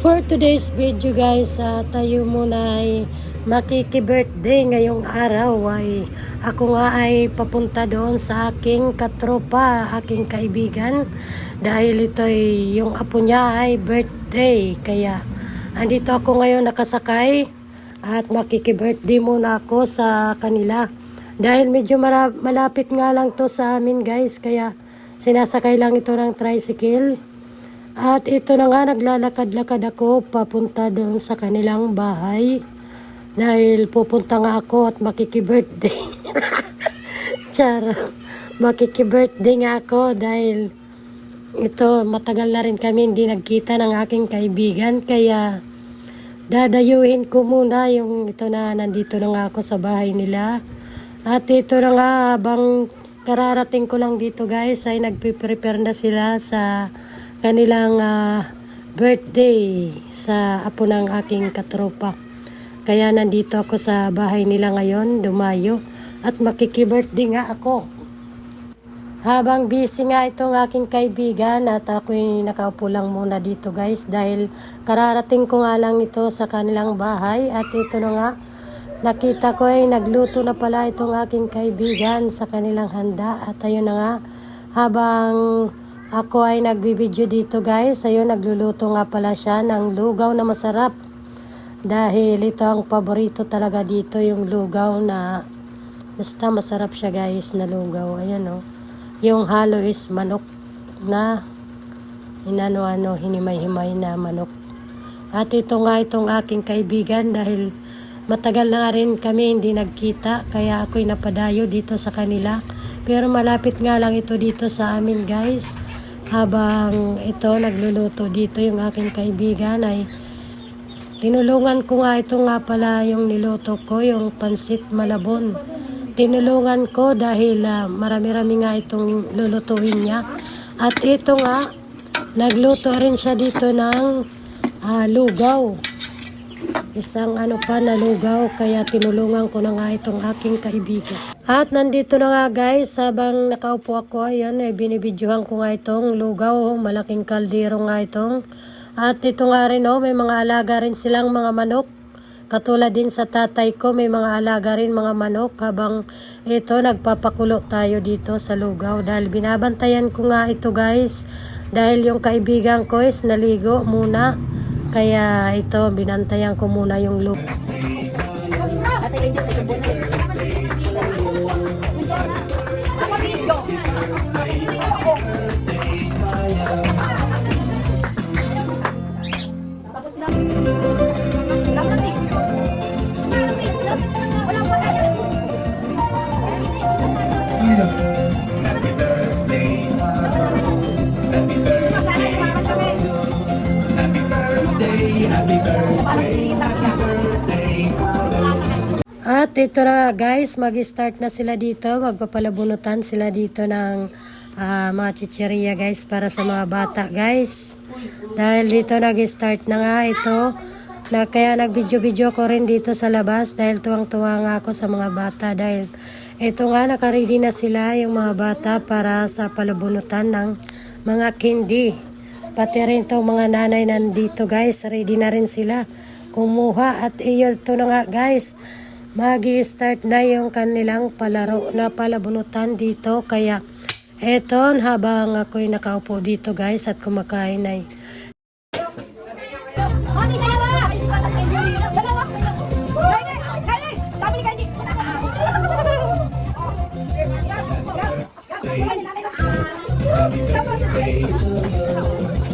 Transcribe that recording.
For today's video guys, tayo muna ay makiki-birthday ngayong araw. Ako nga ay papunta doon sa aking katropa, aking kaibigan. Dahil ito ay yung apo niya ay birthday. Kaya andito ako ngayon nakasakay at makiki-birthday muna ako sa kanila. Dahil medyo malapit nga lang to sa amin guys. Kaya sinasakay lang ito ng tricycle. At ito na nga, naglalakad-lakad ako papunta doon sa kanilang bahay. Dahil pupunta nga ako at makiki-birthday. Char, makiki-birthday nga ako dahil ito, matagal na rin kami hindi nagkita ng aking kaibigan. Kaya dadayuhin ko muna yung ito na nandito na nga ako sa bahay nila. At ito na nga, habang kararating ko lang dito guys, ay nagpe-prepare na sila sa kanilang birthday sa apo ng aking katropa. Kaya nandito ako sa bahay nila ngayon, dumayo, at makiki-birthday nga ako. Habang busy nga itong aking kaibigan at ako'y nakaupo lang muna dito guys dahil kararating ko nga lang ito sa kanilang bahay. At ito na nga, nakita ko ay nagluto na pala itong aking kaibigan sa kanilang handa. At ayun na nga, habang ako ay nagbibideo dito guys, ayun, nagluluto nga pala siya ng lugaw na masarap. Dahil ito ang paborito talaga dito, yung lugaw na basta masarap siya guys na lugaw. Ayan o, yung halo is manok na hinimay-himay na manok. At ito nga itong aking kaibigan dahil matagal na rin kami hindi nagkita. Kaya ako'y napadayo dito sa kanila. Pero malapit nga lang ito dito sa amin guys. Habang ito nagluluto dito yung aking kaibigan ay tinulungan ko nga ito nga pala yung niluto ko, yung pansit malabon. Tinulungan ko dahil marami-rami nga itong lulutuin niya. At ito nga, nagluto rin siya dito ng lugaw. Isang na lugaw, kaya tinulungan ko na nga itong aking kaibigan. At nandito na nga guys, habang nakaupo ako, ayan, binibidyohan ko nga itong lugaw, malaking kaldero nga itong. At ito nga rin, may mga alaga rin silang mga manok. Katulad din sa tatay ko, may mga alaga rin mga manok. Habang ito, nagpapakulo tayo dito sa lugaw. Dahil binabantayan ko nga ito guys. Dahil yung kaibigan ko is naligo muna. Kaya ito, binantayan ko muna yung lugaw. At ito na guys, mag-start na sila dito, magpapalabunutan sila dito ng mga chicheria guys para sa mga bata guys. Dahil dito nag-start na nga ito, kaya nag-video ko rin dito sa labas dahil tuwang-tuwa nga ako sa mga bata. Dahil ito nga, nakaready na sila yung mga bata para sa palabunutan ng mga candy. Pati rin itong mga nanay nandito guys, ready na rin sila kumuha. At ito na nga guys, mag-i-start na yung kanilang palaro na palabunutan dito. Kaya eto, habang ako'y nakaupo dito guys at kumakain ay Happy birthday to you.